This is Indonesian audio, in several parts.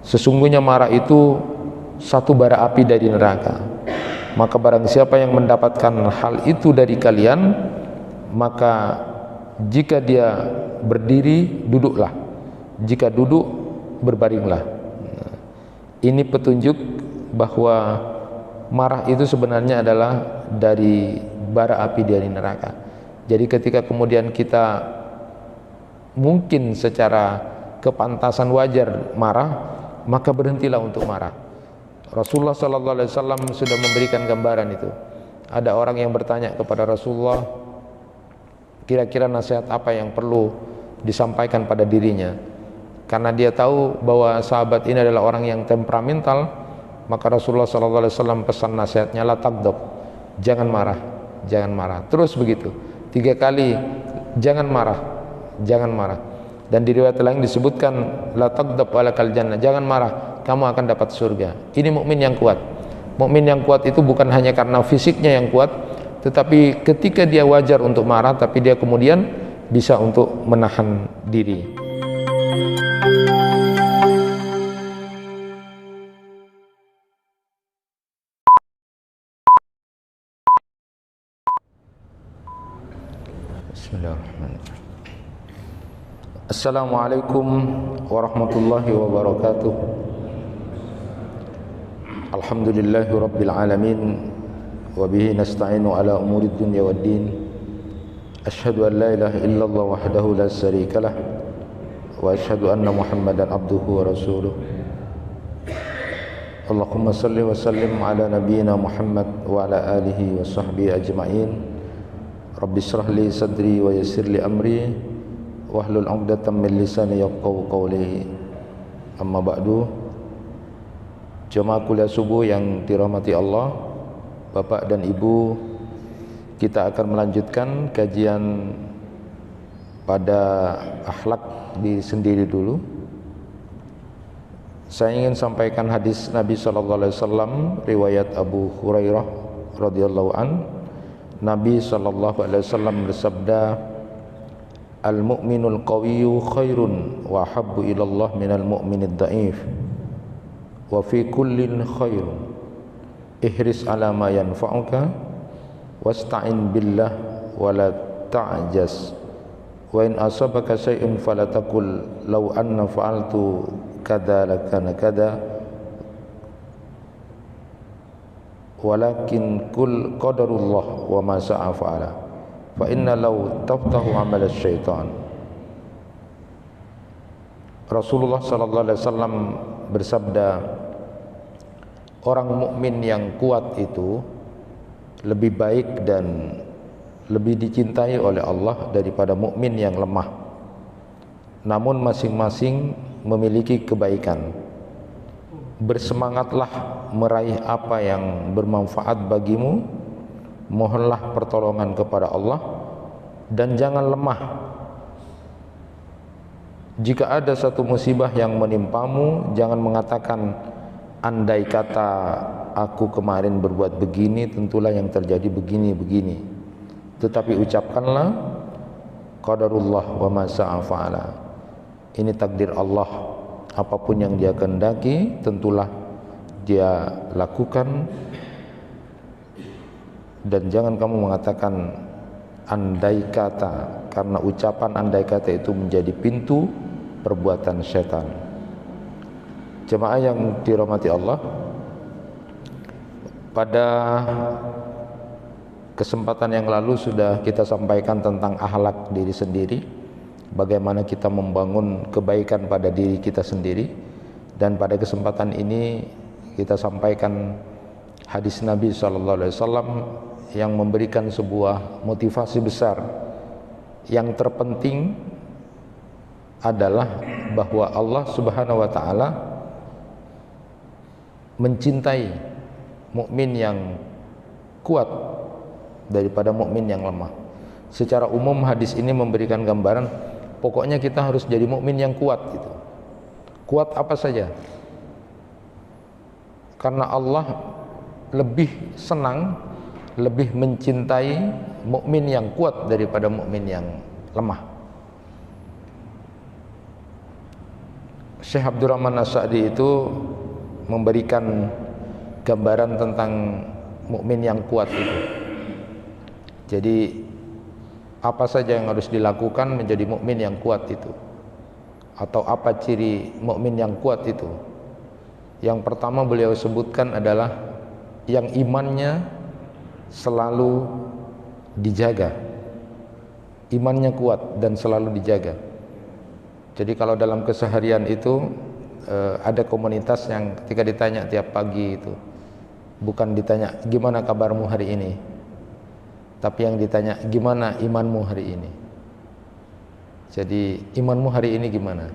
Sesungguhnya marah itu satu bara api dari neraka. Maka barang siapa yang mendapatkan hal itu dari kalian, maka jika dia berdiri, duduklah. Jika duduk, berbaringlah. Ini petunjuk bahwa marah itu sebenarnya adalah dari bara api dari neraka. Jadi ketika kemudian kita mungkin secara kepantasan wajar marah, maka berhentilah untuk marah. Rasulullah SAW sudah memberikan gambaran itu. Ada orang yang bertanya kepada Rasulullah, kira-kira nasihat apa yang perlu disampaikan pada dirinya? Karena dia tahu bahwa sahabat ini adalah orang yang temperamental, maka Rasulullah SAW pesan nasihatnya, la taghdab, jangan marah, jangan marah. Terus begitu 3 kali, jangan marah, jangan marah. Dan di riwayat lain disebutkan, la taghdab walakal jannah, jangan marah, kamu akan dapat surga. Ini mukmin yang kuat. Mukmin yang kuat itu bukan hanya karena fisiknya yang kuat, tetapi ketika dia wajar untuk marah, tapi dia kemudian bisa untuk menahan diri. Bismillahirrahmanirrahim. Assalamualaikum warahmatullahi wabarakatuh. Alhamdulillahi rabbil alamin, wa bihi nasta'inu ala umurid dunya waddin. Asyhadu an la ilaha illallah wahdahu la syarikalah, wa asyhadu anna Muhammadan abduhu wa rasuluh. Allahumma salli wa sallim ala nabiyyina Muhammad wa ala alihi wa sahbihi ajma'in. Rabbi shrah li sadri wa yassir li amri wahlul 'uqdatam min lisani yafqahu qawli. Amma ba'du. Jemaah kuliah subuh yang dirahmati Allah, Bapak dan Ibu, kita akan melanjutkan kajian pada akhlak diri sendiri dulu. Saya ingin sampaikan hadis Nabi SAW, riwayat Abu Hurairah radhiyallahu an. Nabi SAW bersabda, al-mu'minul qawiyyu khairun wa habbu ilallah minal mu'minid da'if wa fi kullin khairun ihris ala ma yanfa'uka wasta'in billah wa la ta'jaz wa in asabaka syai'un fala taqul law anna fa'altu kada lakana kada walakin kul qadarullah wa ma sa'a fa'ala fa inna law taftahu amal syaitan. Rasulullah sallallahu alaihi wasallam bersabda, orang mukmin yang kuat itu lebih baik dan lebih dicintai oleh Allah daripada mukmin yang lemah. Namun masing-masing memiliki kebaikan. Bersemangatlah meraih apa yang bermanfaat bagimu. Mohonlah pertolongan kepada Allah dan jangan lemah. Jika ada satu musibah yang menimpamu, jangan mengatakan andai kata aku kemarin berbuat begini, tentulah yang terjadi begini-begini. Tetapi ucapkanlah qadarullah wa ma sa'a fa'ala. Ini takdir Allah, apapun yang Dia kehendaki tentulah Dia lakukan. Dan jangan kamu mengatakan andai kata, karena ucapan andai kata itu menjadi pintu perbuatan setan. Jemaah yang dirahmati Allah, pada kesempatan yang lalu sudah kita sampaikan tentang akhlak diri sendiri, bagaimana kita membangun kebaikan pada diri kita sendiri. Dan pada kesempatan ini kita sampaikan hadis Nabi SAW yang memberikan sebuah motivasi besar. Yang terpenting adalah bahwa Allah Subhanahu wa taala mencintai mukmin yang kuat daripada mukmin yang lemah. Secara umum hadis ini memberikan gambaran, pokoknya kita harus jadi mukmin yang kuat gitu. Kuat apa saja? Karena Allah lebih senang, lebih mencintai mukmin yang kuat daripada mukmin yang lemah. Syekh Abdurrahman As-Sa'di itu memberikan gambaran tentang mukmin yang kuat itu. Jadi apa saja yang harus dilakukan menjadi mukmin yang kuat itu, atau apa ciri mukmin yang kuat itu? Yang pertama beliau sebutkan adalah yang imannya selalu dijaga, imannya kuat dan selalu dijaga. Jadi kalau dalam keseharian itu ada komunitas yang ketika ditanya tiap pagi itu bukan ditanya gimana kabarmu hari ini, tapi yang ditanya gimana imanmu hari ini. Jadi imanmu hari ini gimana?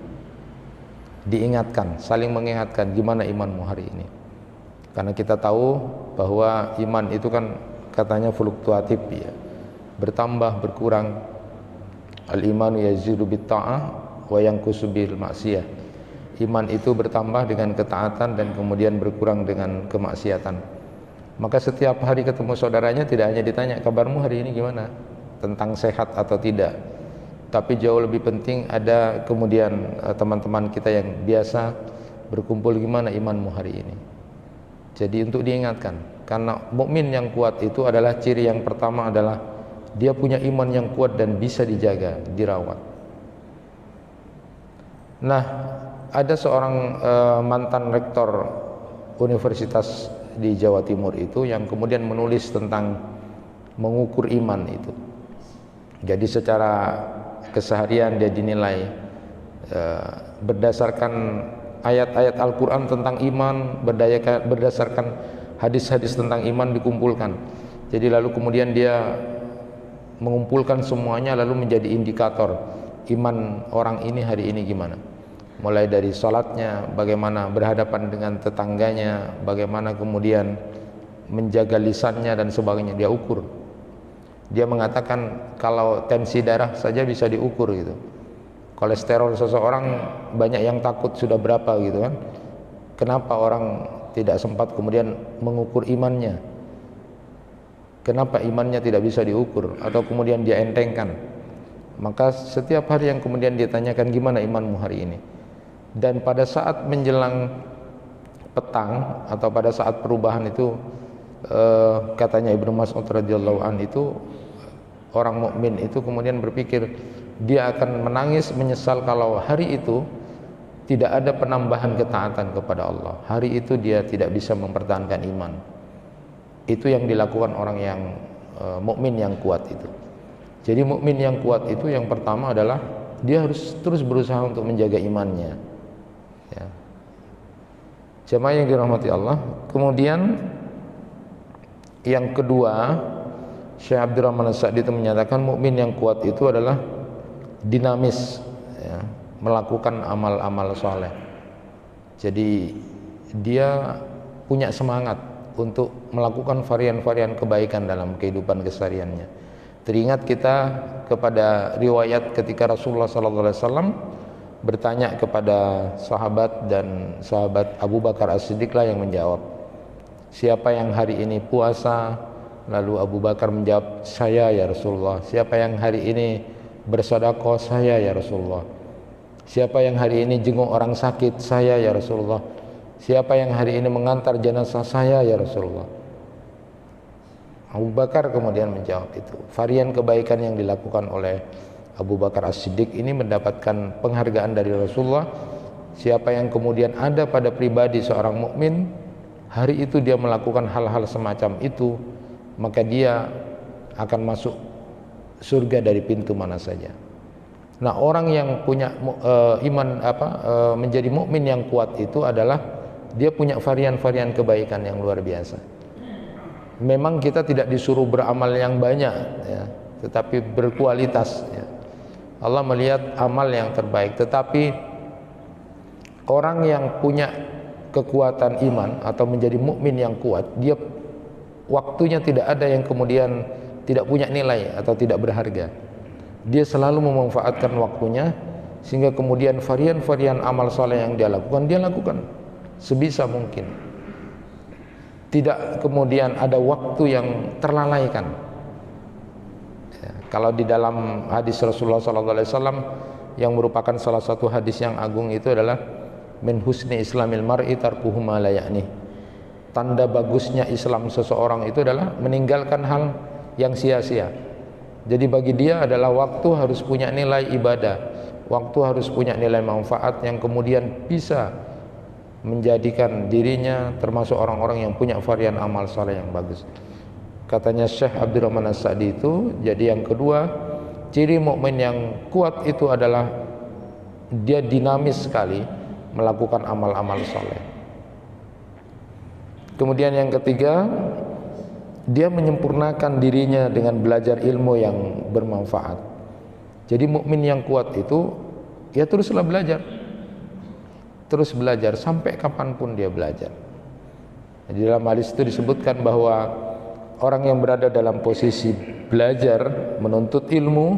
Diingatkan, saling mengingatkan gimana imanmu hari ini. Karena kita tahu bahwa iman itu kan katanya fluktuatif ya, bertambah berkurang. Al-imanu yazidu bit-ta'ah wa yanqusu bil maksiyah. Iman itu bertambah dengan ketaatan dan kemudian berkurang dengan kemaksiatan. Maka setiap hari ketemu saudaranya tidak hanya ditanya kabarmu hari ini gimana, tentang sehat atau tidak, tapi jauh lebih penting ada kemudian teman-teman kita yang biasa berkumpul gimana imanmu hari ini. Jadi untuk diingatkan, karena mukmin yang kuat itu adalah ciri yang pertama adalah dia punya iman yang kuat dan bisa dijaga, dirawat. Nah, ada seorang mantan rektor universitas di Jawa Timur itu yang kemudian menulis tentang mengukur iman itu. Jadi secara keseharian dia dinilai berdasarkan ayat-ayat Al-Quran tentang iman, berdasarkan hadis-hadis tentang iman dikumpulkan. Jadi lalu kemudian dia mengumpulkan semuanya lalu menjadi indikator iman orang ini hari ini gimana. Mulai dari sholatnya, bagaimana berhadapan dengan tetangganya, bagaimana kemudian menjaga lisannya dan sebagainya, dia ukur. Dia mengatakan kalau tensi darah saja bisa diukur gitu. Kolesterol seseorang banyak yang takut sudah berapa gitu kan. Kenapa orang tidak sempat kemudian mengukur imannya? Kenapa imannya tidak bisa diukur atau kemudian dia entengkan? Maka setiap hari yang kemudian ditanyakan gimana imanmu hari ini? Dan pada saat menjelang petang atau pada saat perubahan itu katanya Ibnu Mas'ud radhiyallahu an itu orang mukmin itu kemudian berpikir dia akan menangis menyesal kalau hari itu tidak ada penambahan ketaatan kepada Allah. Hari itu dia tidak bisa mempertahankan iman. Itu yang dilakukan orang yang mukmin yang kuat itu. Jadi mukmin yang kuat itu yang pertama adalah dia harus terus berusaha untuk menjaga imannya. Ya. Jemaah yang dirahmati Allah. Kemudian yang kedua, Syekh Abdurrahman As-Sa'di itu menyatakan mukmin yang kuat itu adalah dinamis, ya, melakukan amal-amal soleh. Jadi dia punya semangat untuk melakukan varian-varian kebaikan dalam kehidupan kesehariannya. Teringat kita kepada riwayat ketika Rasulullah SAW bertanya kepada sahabat, dan sahabat Abu Bakar As-Siddiq lah yang menjawab, siapa yang hari ini puasa? Lalu Abu Bakar menjawab, saya ya Rasulullah. Siapa yang hari ini bersedekah? Saya ya Rasulullah. Siapa yang hari ini jenguk orang sakit? Saya ya Rasulullah. Siapa yang hari ini mengantar jenazah? Saya ya Rasulullah. Abu Bakar kemudian menjawab itu. Varian kebaikan yang dilakukan oleh Abu Bakar As-Siddiq ini mendapatkan penghargaan dari Rasulullah. Siapa yang kemudian ada pada pribadi seorang mukmin, hari itu dia melakukan hal-hal semacam itu, maka dia akan masuk surga dari pintu mana saja. Nah, orang yang punya menjadi mukmin yang kuat itu adalah dia punya varian-varian kebaikan yang luar biasa. Memang kita tidak disuruh beramal yang banyak, ya, tetapi berkualitas. Ya. Allah melihat amal yang terbaik. Tetapi orang yang punya kekuatan iman atau menjadi mukmin yang kuat, dia waktunya tidak ada yang kemudian tidak punya nilai atau tidak berharga. Dia selalu memanfaatkan waktunya sehingga kemudian varian-varian amal saleh yang dia lakukan sebisa mungkin. Tidak kemudian ada waktu yang terlalaikan. Ya, kalau di dalam hadis Rasulullah SAW yang merupakan salah satu hadis yang agung itu adalah min husni islamil mar'i tarkuhu ma la ya'ni. Tanda bagusnya Islam seseorang itu adalah meninggalkan hal yang sia-sia. Jadi bagi dia adalah waktu harus punya nilai ibadah, waktu harus punya nilai manfaat yang kemudian bisa menjadikan dirinya termasuk orang-orang yang punya varian amal saleh yang bagus. Katanya Syekh Abdurrahman As-Sa'di itu, jadi yang kedua, ciri mukmin yang kuat itu adalah dia dinamis sekali melakukan amal-amal saleh. Kemudian yang ketiga, dia menyempurnakan dirinya dengan belajar ilmu yang bermanfaat. Jadi mukmin yang kuat itu ya teruslah belajar, terus belajar sampai kapanpun dia belajar. Jadi dalam hadis itu disebutkan bahwa orang yang berada dalam posisi belajar menuntut ilmu,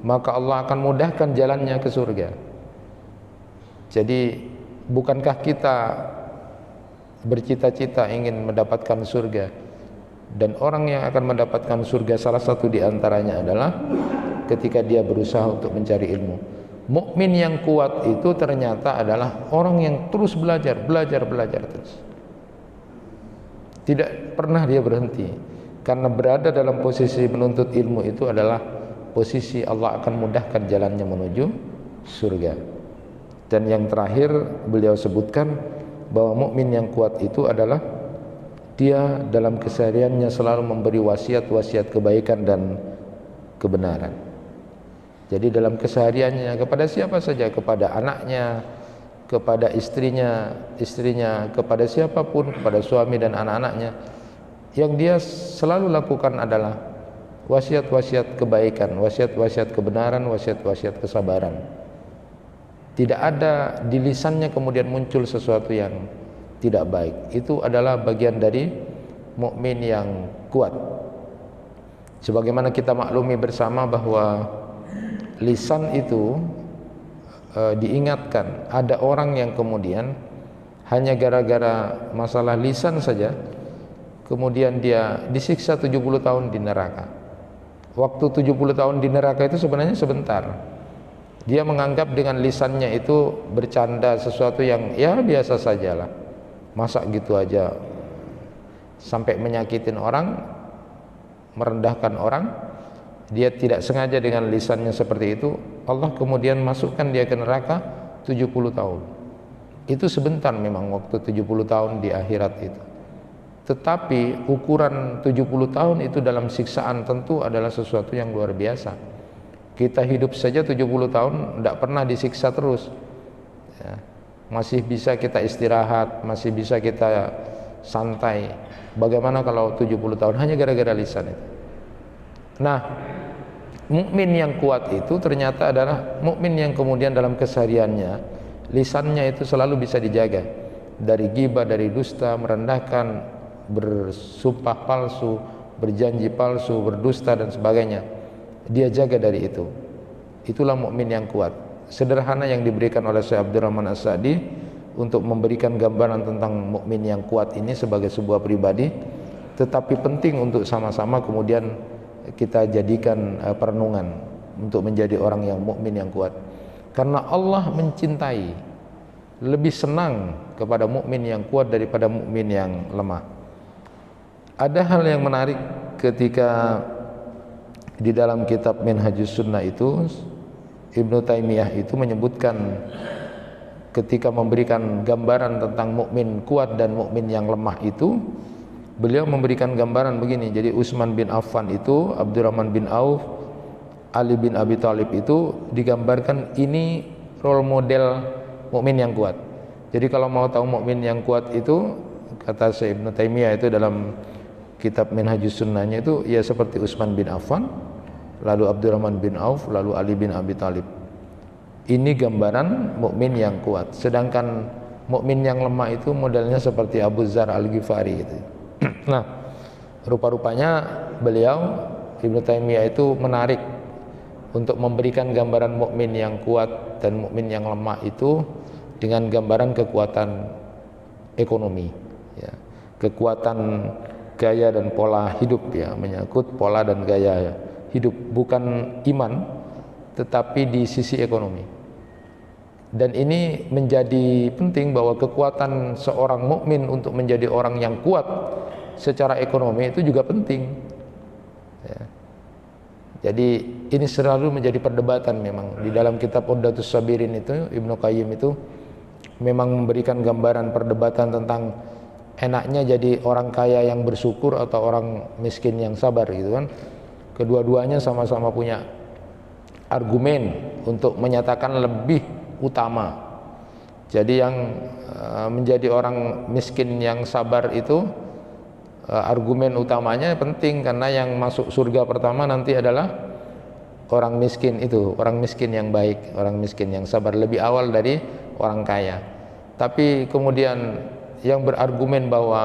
maka Allah akan mudahkan jalannya ke surga. Jadi bukankah kita bercita-cita ingin mendapatkan surga, dan orang yang akan mendapatkan surga salah satu diantaranya adalah ketika dia berusaha untuk mencari ilmu. Mukmin yang kuat itu ternyata adalah orang yang terus belajar terus. Tidak pernah dia berhenti, karena berada dalam posisi menuntut ilmu itu adalah posisi Allah akan mudahkan jalannya menuju surga. Dan yang terakhir beliau sebutkan bahwa mukmin yang kuat itu adalah dia dalam kesehariannya selalu memberi wasiat-wasiat kebaikan dan kebenaran. Jadi dalam kesehariannya kepada siapa saja, kepada anaknya, kepada istrinya, kepada siapapun, kepada suami dan anak-anaknya, yang dia selalu lakukan adalah wasiat-wasiat kebaikan, wasiat-wasiat kebenaran, wasiat-wasiat kesabaran. Tidak ada di lisannya kemudian muncul sesuatu yang tidak baik. Itu adalah bagian dari mukmin yang kuat. Sebagaimana kita maklumi bersama bahwa lisan itu diingatkan, ada orang yang kemudian hanya gara-gara masalah lisan saja kemudian dia disiksa 70 tahun di neraka. Waktu 70 tahun di neraka itu sebenarnya sebentar. Dia menganggap dengan lisannya itu bercanda sesuatu yang ya biasa sajalah. Masa gitu aja sampai menyakitin orang, merendahkan orang. Dia tidak sengaja dengan lisannya seperti itu, Allah kemudian masukkan dia ke neraka 70 tahun. Itu sebentar memang waktu 70 tahun di akhirat itu. Tetapi ukuran 70 tahun itu dalam siksaan tentu adalah sesuatu yang luar biasa. Kita hidup saja 70 tahun tidak pernah disiksa terus ya. Masih bisa kita istirahat, masih bisa kita santai. Bagaimana kalau 70 tahun hanya gara-gara lisan itu? Nah, mukmin yang kuat itu ternyata adalah mukmin yang kemudian dalam kesehariannya lisannya itu selalu bisa dijaga dari ghibah, dari dusta, merendahkan, bersumpah palsu, berjanji palsu, berdusta dan sebagainya. Dia jaga dari itu. Itulah mukmin yang kuat. Sederhana yang diberikan oleh Syekh Abdurrahman As-Sa'di untuk memberikan gambaran tentang mukmin yang kuat ini sebagai sebuah pribadi, tetapi penting untuk sama-sama kemudian kita jadikan perenungan untuk menjadi orang yang mukmin yang kuat. Karena Allah mencintai, lebih senang kepada mukmin yang kuat daripada mukmin yang lemah. Ada hal yang menarik ketika di dalam kitab Minhajus Sunnah itu Ibnu Taimiyah itu menyebutkan ketika memberikan gambaran tentang mukmin kuat dan mukmin yang lemah itu, beliau memberikan gambaran begini. Jadi Utsman bin Affan itu, Abdurrahman bin Auf, Ali bin Abi Thalib itu digambarkan ini role model mukmin yang kuat. Jadi kalau mau tahu mukmin yang kuat itu, kata Syekh Ibnu Taimiyah itu dalam kitab Minhajus Sunnahnya itu ya seperti Utsman bin Affan, lalu Abdurrahman bin Auf, lalu Ali bin Abi Thalib. Ini gambaran mukmin yang kuat. Sedangkan mukmin yang lemah itu modelnya seperti Abu Dzar Al-Ghifari itu. Nah, rupa-rupanya beliau Ibnu Taimiyah itu menarik untuk memberikan gambaran mukmin yang kuat dan mukmin yang lemah itu dengan gambaran kekuatan ekonomi ya. Kekuatan gaya dan pola hidup ya, menyangkut pola dan gaya hidup, bukan iman tetapi di sisi ekonomi. Dan ini menjadi penting bahwa kekuatan seorang mukmin untuk menjadi orang yang kuat secara ekonomi itu juga penting ya. Jadi ini selalu menjadi perdebatan memang di dalam kitab Uddatus Sabirin itu. Ibnu Qayyim itu memang memberikan gambaran perdebatan tentang enaknya jadi orang kaya yang bersyukur atau orang miskin yang sabar gitu kan. Kedua-duanya sama-sama punya argumen untuk menyatakan lebih utama. Jadi yang menjadi orang miskin yang sabar itu argumen utamanya penting, karena yang masuk surga pertama nanti adalah orang miskin itu, orang miskin yang baik, orang miskin yang sabar, lebih awal dari orang kaya. Tapi kemudian yang berargumen bahwa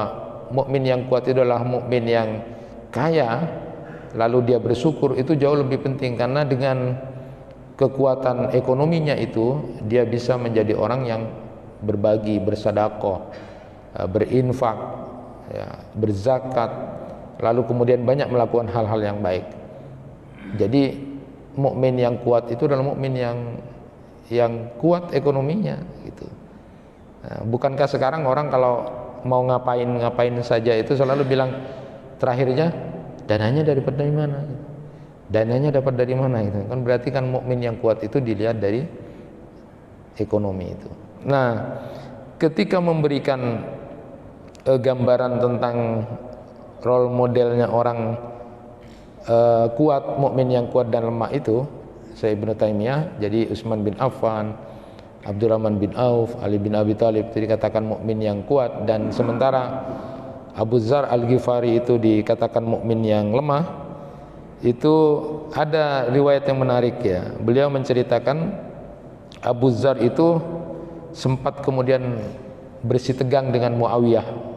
mukmin yang kuat itu adalah mukmin yang kaya, lalu dia bersyukur, itu jauh lebih penting, karena dengan kekuatan ekonominya itu dia bisa menjadi orang yang berbagi, bersedekah, berinfak ya, berzakat, lalu kemudian banyak melakukan hal-hal yang baik. Jadi mukmin yang kuat itu adalah mukmin yang kuat ekonominya gitu. Nah, bukankah sekarang orang kalau mau ngapain saja itu selalu bilang terakhirnya dananya dari mana? Dananya dapat dari mana gitu. Kan berarti kan mukmin yang kuat itu dilihat dari ekonomi itu. Nah, ketika memberikan gambaran tentang role modelnya orang kuat, mukmin yang kuat dan lemah itu, saya Ibnu Taimiyah, jadi Utsman bin Affan, Abdurrahman bin Auf, Ali bin Abi Thalib itu dikatakan mukmin yang kuat, dan sementara Abu Dzar Al-Ghifari itu dikatakan mukmin yang lemah. Itu ada riwayat yang menarik ya. Beliau menceritakan Abu Dzar itu sempat kemudian bersitegang dengan Muawiyah.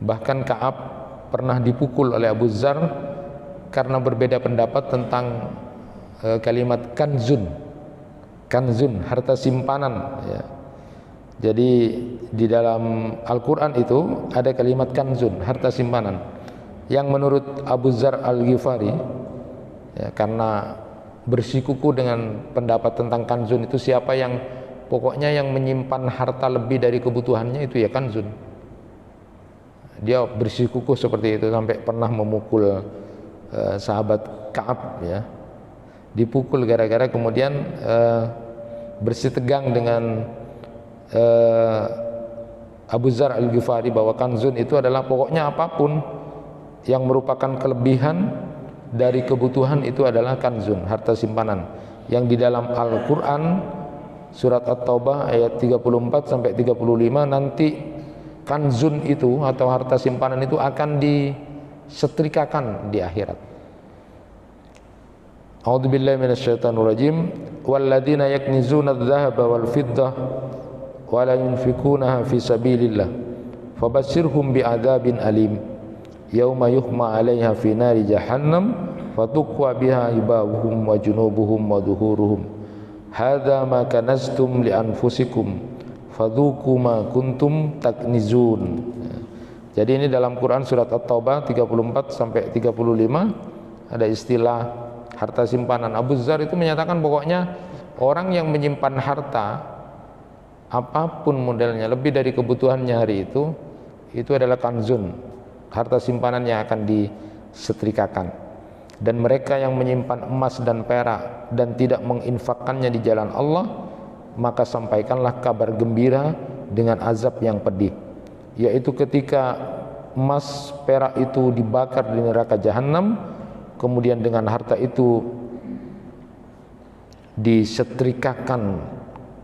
Bahkan Ka'ab pernah dipukul oleh Abu Dzar karena berbeda pendapat tentang kalimat kanzun, harta simpanan ya. Jadi di dalam Al-Quran itu ada kalimat kanzun, harta simpanan, yang menurut Abu Dzar Al-Ghifari ya, karena bersikukuh dengan pendapat tentang kanzun itu, siapa yang pokoknya yang menyimpan harta lebih dari kebutuhannya itu ya kanzun. Dia bersikukuh seperti itu sampai pernah memukul sahabat Ka'ab ya, dipukul gara-gara kemudian bersitegang dengan Abu Dzar Al-Ghifari bahwa kanzun itu adalah pokoknya apapun yang merupakan kelebihan dari kebutuhan itu adalah kanzun, harta simpanan, yang di dalam Al-Quran surat At-Taubah ayat 34 sampai 35 nanti kanzun itu atau harta simpanan itu akan disetrikakan di akhirat. A'udzubillahi minasyaitonirrajim. Walladzina yaknizuna adz-dzahaba wal fiddah wa la yunfikunaha fi sabilillah fabashshirhum bi'adzabin alim yauma yuhma 'alaiha fi nari jahannam fatuqwa biha ibahuhum wa junubuhum wa dhuhuruhum hadza ma kanaztum li anfusikum fadzuqu ma kuntum taknizun. Jadi ini dalam Quran surat At-Taubah 34 sampai 35 ada istilah harta simpanan. Abu Dzar itu menyatakan pokoknya orang yang menyimpan harta apapun modelnya lebih dari kebutuhannya hari itu adalah kanzun, harta simpanan yang akan disetrikakan. Dan mereka yang menyimpan emas dan perak dan tidak menginfakkannya di jalan Allah, maka sampaikanlah kabar gembira dengan azab yang pedih, yaitu ketika emas perak itu dibakar di neraka jahanam, kemudian dengan harta itu disetrikakan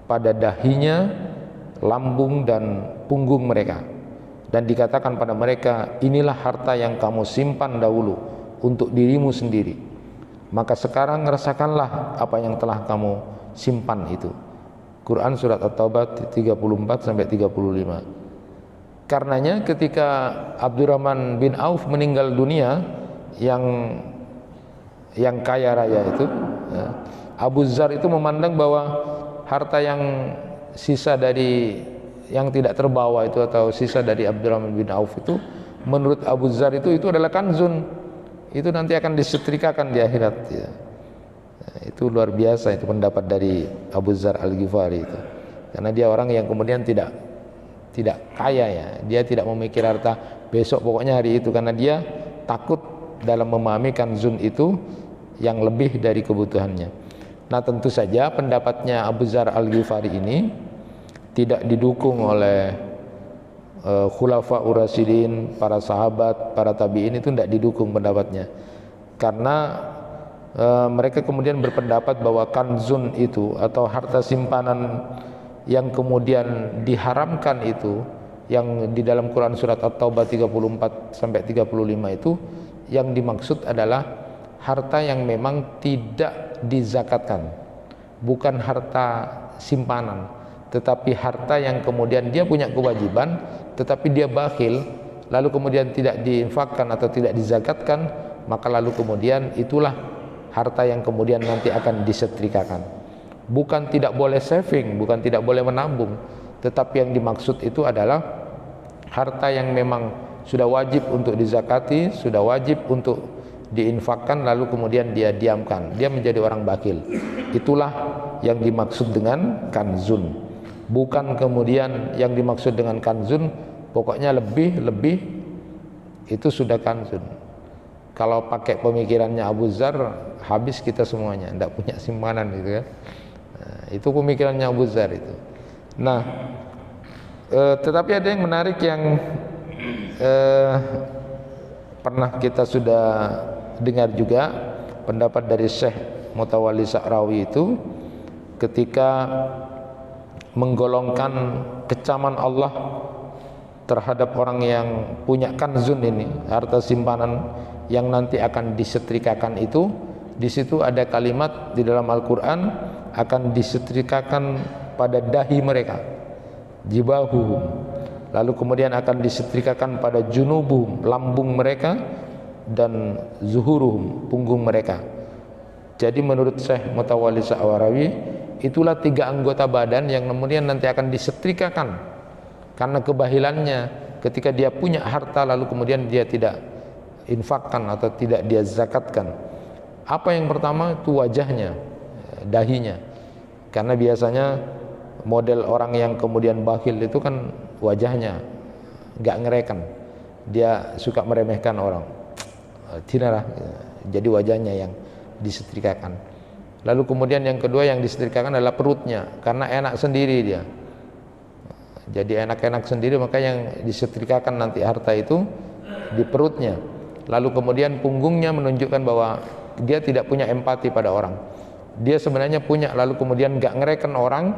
pada dahinya, lambung dan punggung mereka, dan dikatakan pada mereka, inilah harta yang kamu simpan dahulu untuk dirimu sendiri, maka sekarang rasakanlah apa yang telah kamu simpan itu. Quran surat At-Taubah 34 sampai 35. Karenanya ketika Abdurrahman bin Auf meninggal dunia, yang kaya raya itu ya, Abu Dzar itu memandang bahwa harta yang sisa dari yang tidak terbawa itu atau sisa dari Abdurrahman bin Auf itu, menurut Abu Dzar itu adalah kanzun, itu nanti akan disetrikakan di akhirat ya. Itu luar biasa itu pendapat dari Abu Dzar Al-Ghifari itu. Karena dia orang yang kemudian tidak kaya ya, dia tidak memikir harta besok pokoknya hari itu, karena dia takut dalam memahami kanzun itu yang lebih dari kebutuhannya. Nah tentu saja pendapatnya Abu Dzar Al-Ghifari ini tidak didukung oleh khulafa urasidin, para sahabat, para tabi'in, itu tidak didukung pendapatnya, karena mereka kemudian berpendapat bahwa kanzun itu atau harta simpanan yang kemudian diharamkan itu, yang di dalam Quran surat At-Taubah 34 sampai 35 itu, yang dimaksud adalah harta yang memang tidak dizakatkan, bukan harta simpanan, tetapi harta yang kemudian dia punya kewajiban tetapi dia bakhil, lalu kemudian tidak diinfakkan atau tidak dizakatkan, maka lalu kemudian itulah harta yang kemudian nanti akan disetrikakan. Bukan tidak boleh saving, bukan tidak boleh menabung, tetapi yang dimaksud itu adalah harta yang memang sudah wajib untuk dizakati, sudah wajib untuk diinfakkan, lalu kemudian dia diamkan, dia menjadi orang bakhil. Itulah yang dimaksud dengan kanzun. Bukan kemudian yang dimaksud dengan kanzun pokoknya lebih itu sudah kanzun. Kalau pakai pemikirannya Abu Dzar, habis kita semuanya, tidak punya simpanan gitu ya. Nah, itu pemikirannya Abu Dzar itu. Nah, tetapi ada yang menarik yang pernah kita sudah dengar juga, pendapat dari Syekh Mutawalli Sa'rawi itu ketika menggolongkan kecaman Allah terhadap orang yang punya kanzun ini, harta simpanan yang nanti akan disetrikakan itu, di situ ada kalimat di dalam Al-Quran, akan disetrikakan pada dahi mereka, jibahuhum, lalu kemudian akan disetrikakan pada junubuhum, lambung mereka, dan zuhuruhum, punggung mereka. Jadi menurut Syekh Mutawalli Sa'rawi, itulah 3 anggota badan yang kemudian nanti akan disetrikakan karena kebahilannya ketika dia punya harta lalu kemudian dia tidak infakkan atau tidak dia zakatkan. Apa yang pertama? Itu wajahnya, dahinya, karena biasanya model orang yang kemudian bakhil itu kan wajahnya nggak ngereken, dia suka meremehkan orang, tidak, jadi wajahnya yang disetrikakan. Lalu kemudian yang kedua yang disetrikakan adalah perutnya, karena enak sendiri dia, jadi enak-enak sendiri, maka yang disetrikakan nanti harta itu di perutnya. Lalu kemudian punggungnya menunjukkan bahwa dia tidak punya empati pada orang, dia sebenarnya punya, lalu kemudian gak ngereken orang,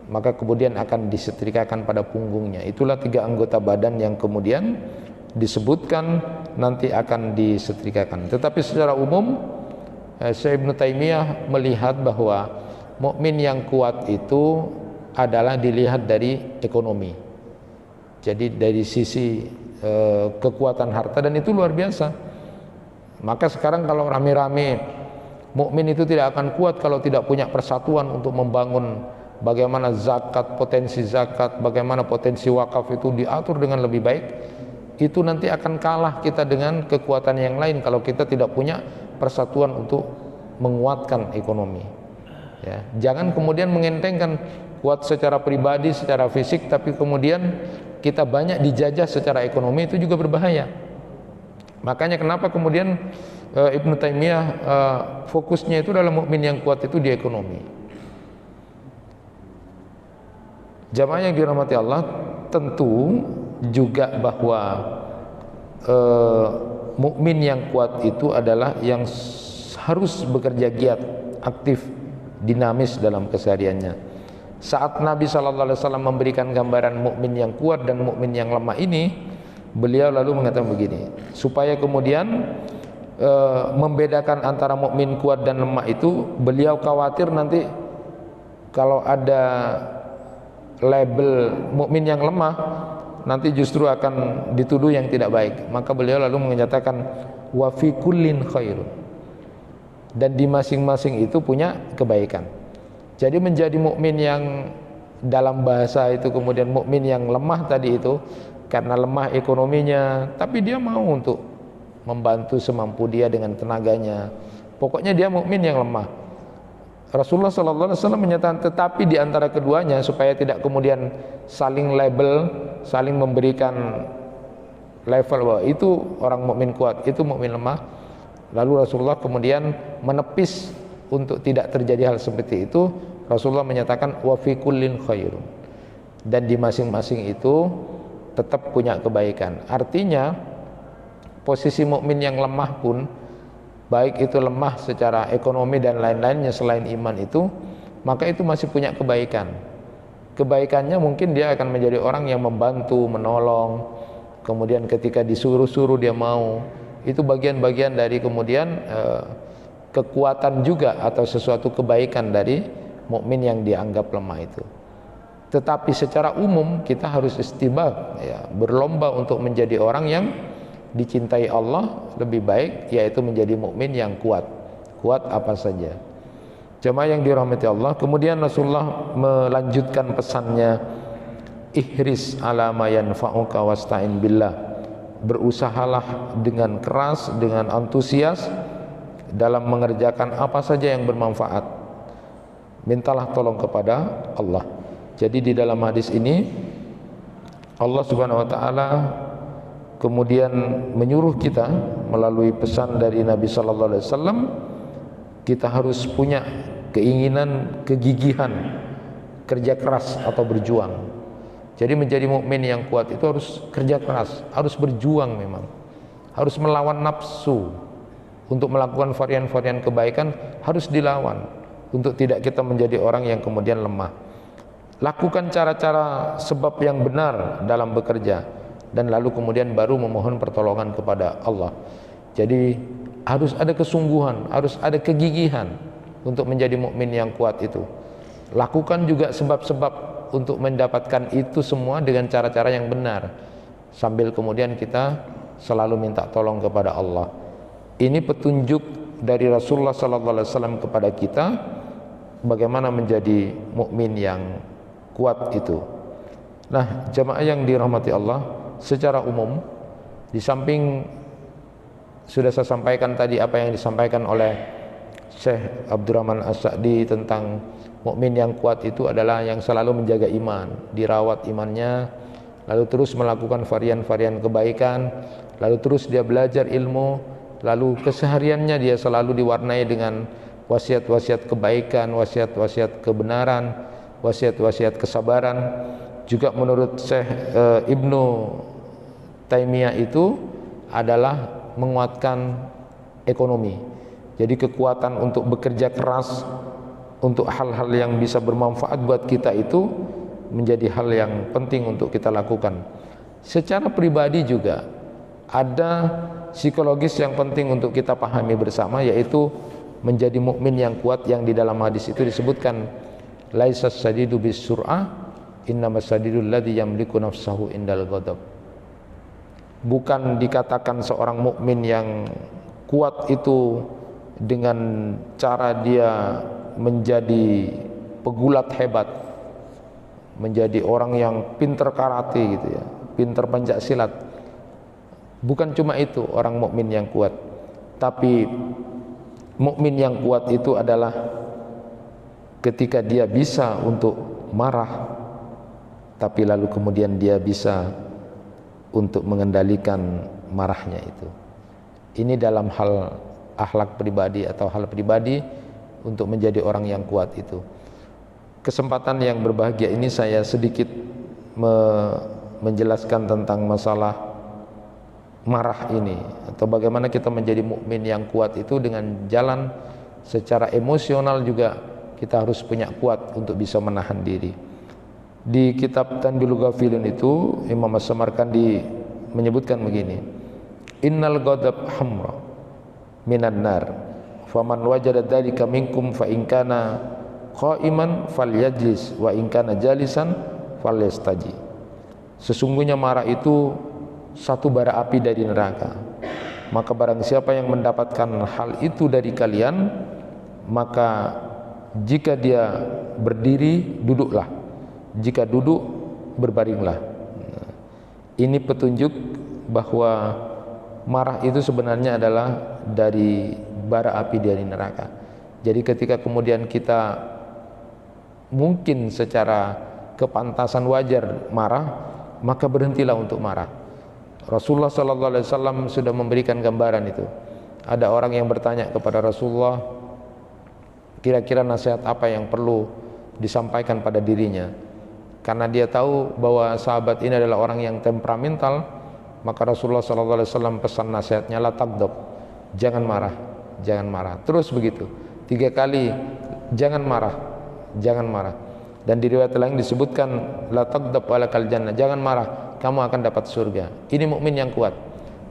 maka kemudian akan disetrikakan pada punggungnya. Itulah 3 anggota badan yang kemudian disebutkan nanti akan disetrikakan. Tetapi secara umum Syekh Ibnu Taimiyah melihat bahwa mukmin yang kuat itu adalah dilihat dari ekonomi, jadi dari sisi kekuatan harta, dan itu luar biasa. Maka sekarang kalau rame-rame, mukmin itu tidak akan kuat kalau tidak punya persatuan untuk membangun bagaimana zakat, potensi zakat, bagaimana potensi wakaf itu diatur dengan lebih baik. Itu nanti akan kalah kita dengan kekuatan yang lain kalau kita tidak punya persatuan untuk menguatkan ekonomi ya. Jangan kemudian mengentengkan kuat secara pribadi, secara fisik, tapi kemudian kita banyak dijajah secara ekonomi, itu juga berbahaya. Makanya kenapa kemudian Ibnu Taimiyah fokusnya itu dalam mukmin yang kuat itu di ekonomi. Jamaah yang dirahmati Allah, tentu juga bahwa mukmin yang kuat itu adalah yang harus bekerja giat, aktif, dinamis dalam kesehariannya. Saat Nabi SAW memberikan gambaran mukmin yang kuat dan mukmin yang lemah ini, beliau lalu mengatakan begini, supaya kemudian membedakan antara mukmin kuat dan lemah itu, beliau khawatir nanti kalau ada label mukmin yang lemah, nanti justru akan dituduh yang tidak baik. Maka beliau lalu menyatakan wa fi kullin khairun, dan di masing-masing itu punya kebaikan. Jadi menjadi mukmin yang dalam bahasa itu kemudian mukmin yang lemah tadi itu karena lemah ekonominya, tapi dia mau untuk membantu semampu dia dengan tenaganya, Pokoknya dia mukmin yang lemah. Rasulullah sallallahu alaihi wasallam menyatakan, tetapi di antara keduanya, supaya tidak kemudian saling label, saling memberikan level bahwa itu orang mukmin kuat, itu mukmin lemah. Lalu Rasulullah kemudian menepis untuk tidak terjadi hal seperti itu. Rasulullah menyatakan wa fi kullin khairun, dan di masing-masing itu tetap punya kebaikan. Artinya posisi mukmin yang lemah pun, baik itu lemah secara ekonomi dan lain-lainnya selain iman itu, maka itu masih punya kebaikan. Kebaikannya mungkin dia akan menjadi orang yang membantu, menolong, kemudian ketika disuruh-suruh dia mau. Itu bagian-bagian dari kemudian kekuatan juga atau sesuatu kebaikan dari mukmin yang dianggap lemah itu. Tetapi secara umum kita harus istibaq, ya, berlomba untuk menjadi orang yang dicintai Allah lebih baik, yaitu menjadi mukmin yang kuat. Kuat apa saja. Jemaah yang dirahmati Allah, kemudian Rasulullah melanjutkan pesannya, ihris ala ma yanfa'uka wasta'in billah. Berusahalah dengan keras, dengan antusias dalam mengerjakan apa saja yang bermanfaat. Mintalah tolong kepada Allah. Jadi di dalam hadis ini Allah Subhanahu wa taala kemudian menyuruh kita melalui pesan dari Nabi sallallahu alaihi wasallam, kita harus punya keinginan, kegigihan, kerja keras atau berjuang. Jadi menjadi mukmin yang kuat itu harus kerja keras, harus berjuang memang. Harus melawan nafsu. Untuk melakukan varian-varian kebaikan harus dilawan, untuk tidak kita menjadi orang yang kemudian lemah. Lakukan cara-cara sebab yang benar dalam bekerja, dan lalu kemudian baru memohon pertolongan kepada Allah. Jadi harus ada kesungguhan, harus ada kegigihan untuk menjadi mukmin yang kuat itu. Lakukan juga sebab-sebab untuk mendapatkan itu semua dengan cara-cara yang benar, sambil kemudian kita selalu minta tolong kepada Allah. Ini petunjuk dari Rasulullah sallallahu alaihi wasallam kepada kita bagaimana menjadi mukmin yang kuat itu. Nah, jamaah yang dirahmati Allah, secara umum di samping sudah saya sampaikan tadi apa yang disampaikan oleh Syekh Abdurrahman As-Sa'di tentang mukmin yang kuat itu adalah yang selalu menjaga iman, dirawat imannya, lalu terus melakukan varian-varian kebaikan, lalu terus dia belajar ilmu, lalu kesehariannya dia selalu diwarnai dengan wasiat-wasiat kebaikan, wasiat-wasiat kebenaran, wasiat-wasiat kesabaran. Juga menurut Syekh Ibnu Taimiyah itu adalah menguatkan ekonomi. Jadi kekuatan untuk bekerja keras untuk hal-hal yang bisa bermanfaat buat kita itu menjadi hal yang penting untuk kita lakukan. Secara pribadi juga ada psikologis yang penting untuk kita pahami bersama, yaitu menjadi mukmin yang kuat, yang di dalam hadis itu disebutkan laisas sadidu bis sur'ah innamas sadidul ladzi yamliku nafsahu indal ghadab. Bukan dikatakan seorang mukmin yang kuat itu dengan cara dia menjadi pegulat hebat, menjadi orang yang pinter karate gitu ya, pinter pencak silat. Bukan cuma itu orang mukmin yang kuat, tapi mukmin yang kuat itu adalah ketika dia bisa untuk marah, tapi lalu kemudian dia bisa untuk mengendalikan marahnya itu. Ini dalam hal akhlak pribadi atau hal pribadi untuk menjadi orang yang kuat itu. Kesempatan yang berbahagia ini saya sedikit menjelaskan tentang masalah marah ini, atau bagaimana kita menjadi mukmin yang kuat itu dengan jalan secara emosional juga kita harus punya kuat untuk bisa menahan diri. Di kitab Tanbihul Ghafilin itu Imam As-Samarkandi menyebutkan begini, innal ghadab hamra minan nar faman wajada dzalika minkum fa in kana qa'iman falyajlis wa in kana jalisan falyastaji. Sesungguhnya marah itu satu bara api dari neraka, maka barang siapa yang mendapatkan hal itu dari kalian, maka jika dia berdiri duduklah, jika duduk berbaringlah. Ini petunjuk bahwa marah itu sebenarnya adalah dari bara api dari neraka. Jadi ketika kemudian kita mungkin secara kepantasan wajar marah, maka berhentilah untuk marah. Rasulullah SAW sudah memberikan gambaran itu. Ada orang yang bertanya kepada Rasulullah, kira-kira nasihat apa yang perlu disampaikan pada dirinya, karena dia tahu bahwa sahabat ini adalah orang yang temperamental. Maka Rasulullah SAW pesan nasihatnya, la taghdab, jangan marah, jangan marah, terus begitu 3 kali, jangan marah, jangan marah. Dan di riwayat lain disebutkan, la taghdab walakal jannah, jangan marah, kamu akan dapat surga. Ini mukmin yang kuat.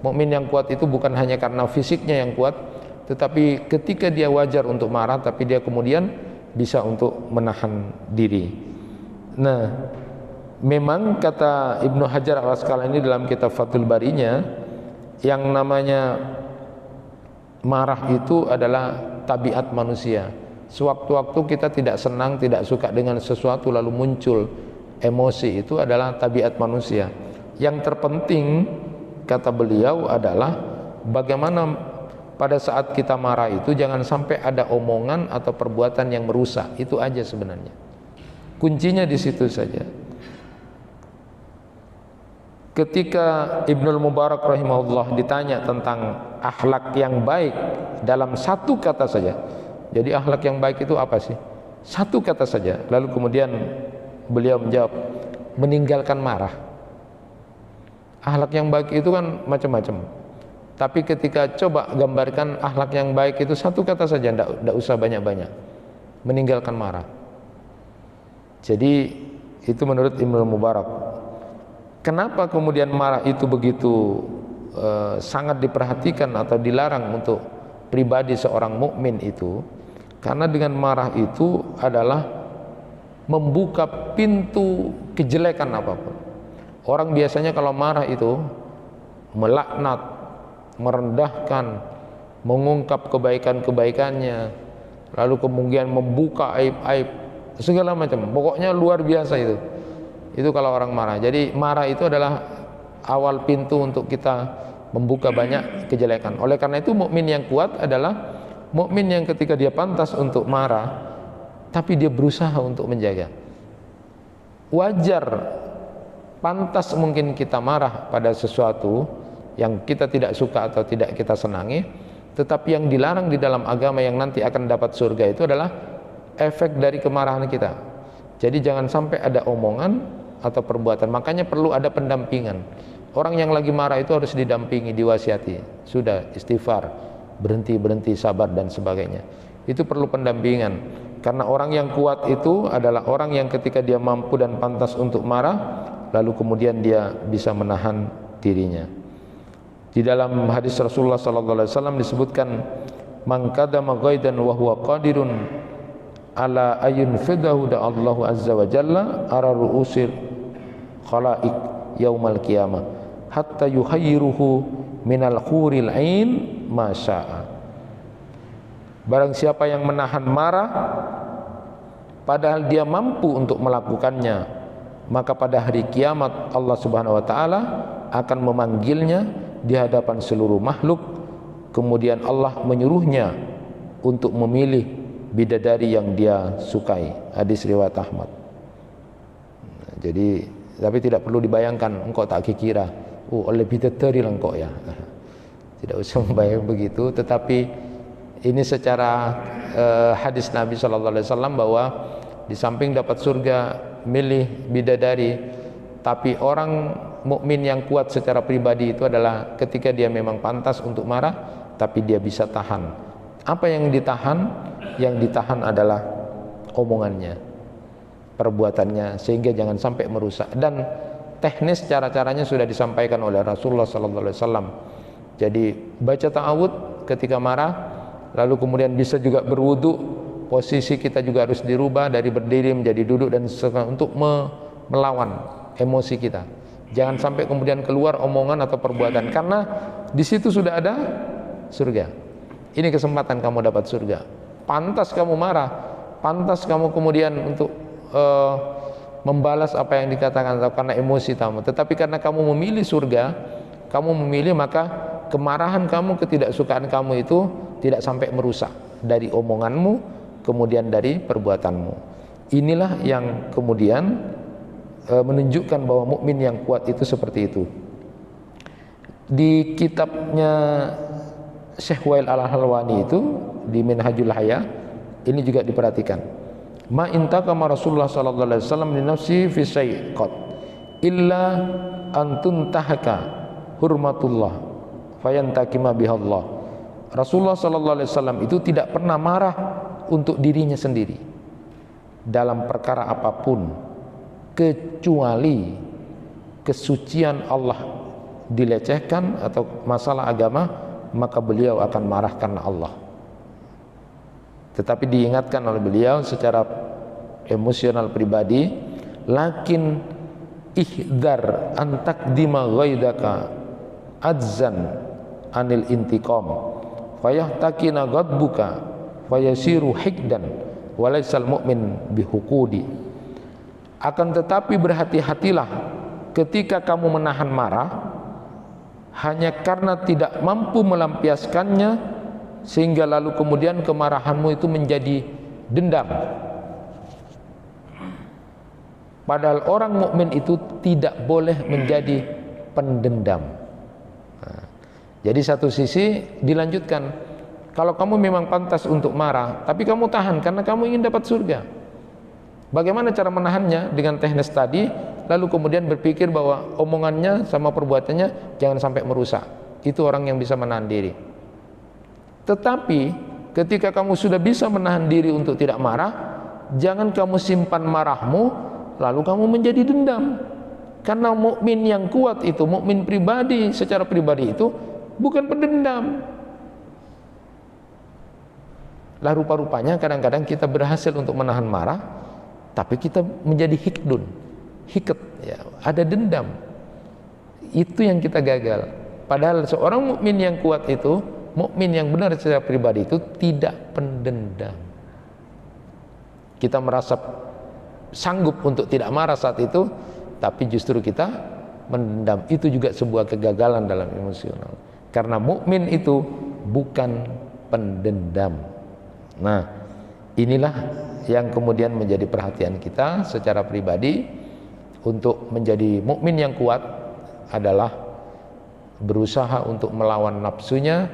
Mukmin yang kuat itu bukan hanya karena fisiknya yang kuat, tetapi ketika dia wajar untuk marah, tapi dia kemudian bisa untuk menahan diri. Nah, memang kata Ibnu Hajar Al-Asqalani dalam kitab Fathul Barinya, yang namanya marah itu adalah tabiat manusia. Sewaktu-waktu kita tidak senang, tidak suka dengan sesuatu lalu muncul emosi, itu adalah tabiat manusia. Yang terpenting kata beliau adalah bagaimana pada saat kita marah itu jangan sampai ada omongan atau perbuatan yang merusak. Itu aja sebenarnya. Kuncinya di situ saja. Ketika Ibnul Mubarak rahimahullah ditanya tentang akhlak yang baik dalam satu kata saja. Jadi akhlak yang baik itu apa sih? Satu kata saja. Lalu kemudian beliau menjawab, meninggalkan marah. Akhlak yang baik itu kan macam-macam. Tapi ketika coba gambarkan akhlak yang baik itu satu kata saja, tidak usah banyak-banyak. Meninggalkan marah. Jadi itu menurut Ibnu Mubarak. Kenapa kemudian marah itu begitu sangat diperhatikan atau dilarang untuk pribadi seorang mukmin itu? Karena dengan marah itu adalah membuka pintu kejelekan apapun. Orang biasanya kalau marah itu melaknat, merendahkan, mengungkap kebaikan-kebaikannya, lalu kemudian membuka aib-aib segala macam. Pokoknya luar biasa itu. Itu kalau orang marah. Jadi marah itu adalah awal pintu untuk kita membuka banyak kejelekan. Oleh karena itu mukmin yang kuat adalah mukmin yang ketika dia pantas untuk marah, tapi dia berusaha untuk menjaga. Wajar, pantas mungkin kita marah pada sesuatu yang kita tidak suka atau tidak kita senangi, tetapi yang dilarang di dalam agama yang nanti akan dapat surga itu adalah efek dari kemarahan kita. Jadi jangan sampai ada omongan atau perbuatan. Makanya perlu ada pendampingan. Orang yang lagi marah itu harus didampingi, diwasiati. Sudah istighfar, berhenti, sabar dan sebagainya. Itu perlu pendampingan. Karena orang yang kuat itu adalah orang yang ketika dia mampu dan pantas untuk marah, lalu kemudian dia bisa menahan dirinya. Di dalam hadis Rasulullah SAW disebutkan, man kadama ghaidan wa huwa qadirun ala ayun fidahu da Allahu azza wa jalla ara ru'usir khalaik yaumal qiyamah hatta yuhayyiruhu minal khuril ain ma syaa. Barang siapa yang menahan marah padahal dia mampu untuk melakukannya, maka pada hari kiamat Allah Subhanahu wa taala akan memanggilnya di hadapan seluruh makhluk, kemudian Allah menyuruhnya untuk memilih bidadari yang dia sukai. Hadis riwayat Ahmad. Jadi tapi tidak perlu dibayangkan engkau tak kira oleh bidadari lah engkau ya. Tidak usah membayang begitu, tetapi ini secara hadis Nabi SAW bahwa di samping dapat surga milih bidadari, tapi orang mukmin yang kuat secara pribadi itu adalah ketika dia memang pantas untuk marah, tapi dia bisa tahan. Apa yang ditahan? Yang ditahan adalah omongannya, perbuatannya, sehingga jangan sampai merusak. Dan teknis cara-caranya sudah disampaikan oleh Rasulullah SAW. Jadi baca ta'awud ketika marah, lalu kemudian bisa juga berwudu. Posisi kita juga harus dirubah dari berdiri menjadi duduk dan untuk melawan emosi kita. Jangan sampai kemudian keluar omongan atau perbuatan, karena di situ sudah ada surga. Ini kesempatan kamu dapat surga. Pantas kamu marah, pantas kamu kemudian untuk membalas apa yang dikatakan atau karena emosi kamu. Tetapi karena kamu memilih surga, kamu memilih, maka kemarahan kamu, ketidaksukaan kamu itu tidak sampai merusak dari omonganmu, kemudian dari perbuatanmu. Inilah yang kemudian menunjukkan bahwa mukmin yang kuat itu seperti itu. Di kitabnya Syekh Wail Al-Halwani itu di Minhajul Haya ini juga diperhatikan. Ma intaqama Rasulullah sallallahu alaihi wasallam li nafsi fi syai' qad illa an tuntahaka hurmatullah fayantakima bihallah. Rasulullah sallallahu alaihi wasallam itu tidak pernah marah untuk dirinya sendiri dalam perkara apapun kecuali kesucian Allah dilecehkan atau masalah agama, maka beliau akan marah karena Allah. Tetapi diingatkan oleh beliau secara emosional pribadi, lakin ihdar an taqdima ghaidaka adzan anil intiqam fayahtakina ghadbuka fayasiru hikdan walaysal mu'min bihukudi. Akan tetapi berhati-hatilah ketika kamu menahan marah hanya karena tidak mampu melampiaskannya, sehingga lalu kemudian kemarahanmu itu menjadi dendam. Padahal orang mukmin itu tidak boleh menjadi pendendam. Nah, jadi satu sisi dilanjutkan, kalau kamu memang pantas untuk marah, tapi kamu tahan karena kamu ingin dapat surga. Bagaimana cara menahannya? Dengan teknis tadi, lalu kemudian berpikir bahwa omongannya sama perbuatannya jangan sampai merusak. Itu orang yang bisa menahan diri. Tetapi ketika kamu sudah bisa menahan diri untuk tidak marah, jangan kamu simpan marahmu lalu kamu menjadi dendam. Karena mukmin yang kuat itu, mukmin pribadi secara pribadi itu bukan pendendam. Lah rupa-rupanya kadang-kadang kita berhasil untuk menahan marah, tapi kita menjadi hiket ya, ada dendam. Itu yang kita gagal. Padahal seorang mukmin yang kuat itu, mukmin yang benar secara pribadi itu tidak pendendam. Kita merasa sanggup untuk tidak marah saat itu, tapi justru kita mendendam. Itu juga sebuah kegagalan dalam emosional. Karena mukmin itu bukan pendendam. Nah, inilah yang kemudian menjadi perhatian kita secara pribadi. Untuk menjadi mukmin yang kuat adalah berusaha untuk melawan nafsunya,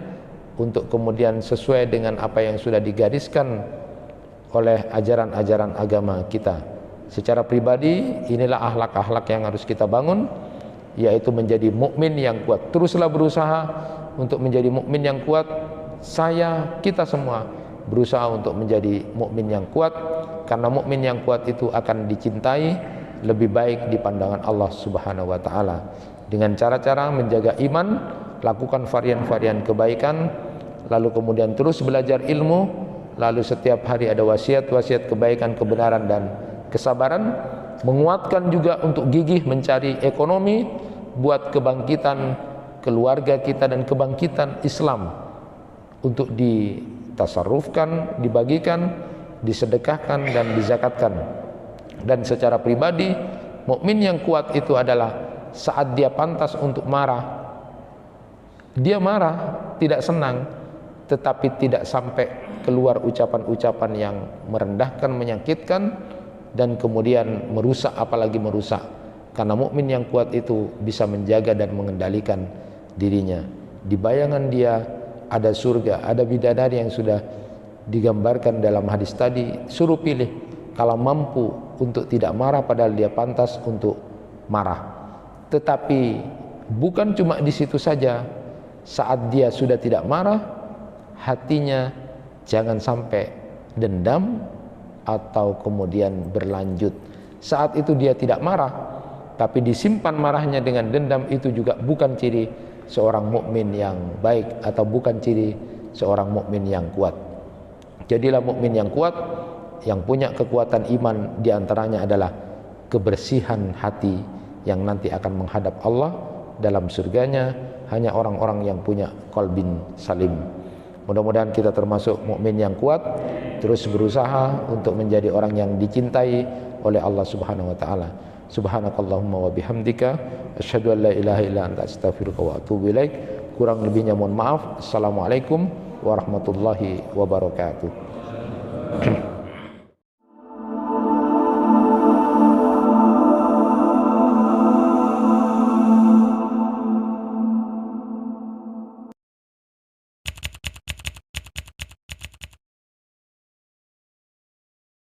untuk kemudian sesuai dengan apa yang sudah digariskan oleh ajaran-ajaran agama kita. Secara pribadi inilah akhlak-akhlak yang harus kita bangun, yaitu menjadi mukmin yang kuat. Teruslah berusaha untuk menjadi mukmin yang kuat. Kita semua berusaha untuk menjadi mukmin yang kuat, karena mukmin yang kuat itu akan dicintai lebih baik di pandangan Allah Subhanahu wa taala. Dengan cara-cara menjaga iman, lakukan varian-varian kebaikan, lalu kemudian terus belajar ilmu, lalu setiap hari ada wasiat-wasiat kebaikan, kebenaran dan kesabaran, menguatkan juga untuk gigih mencari ekonomi buat kebangkitan keluarga kita dan kebangkitan Islam, untuk ditasarrufkan, dibagikan, disedekahkan dan dizakatkan. Dan secara pribadi, mukmin yang kuat itu adalah saat dia pantas untuk marah, dia marah, tidak senang, tetapi tidak sampai keluar ucapan-ucapan yang merendahkan, menyakitkan, dan kemudian merusak, apalagi merusak. Karena mukmin yang kuat itu bisa menjaga dan mengendalikan dirinya. Di bayangan dia ada surga, ada bidadari yang sudah digambarkan dalam hadis tadi. Suruh pilih, kalau mampu untuk tidak marah padahal dia pantas untuk marah. Tetapi bukan cuma di situ saja, saat dia sudah tidak marah, hatinya jangan sampai dendam atau kemudian berlanjut. Saat itu dia tidak marah, tapi disimpan marahnya dengan dendam, itu juga bukan ciri seorang mukmin yang baik atau bukan ciri seorang mukmin yang kuat. Jadilah mukmin yang kuat, yang punya kekuatan iman, diantaranya adalah kebersihan hati yang nanti akan menghadap Allah dalam surganya. Hanya orang-orang yang punya qalbin salim. Mudah-mudahan kita termasuk mukmin yang kuat, terus berusaha untuk menjadi orang yang dicintai oleh Allah Subhanahu wa taala. Subhanakallahumma wa bihamdika asyhadu an la ilaha illa anta astaghfiruka wa atubu ilaik. Kurang lebihnya mohon maaf. Assalamualaikum warahmatullahi wabarakatuh.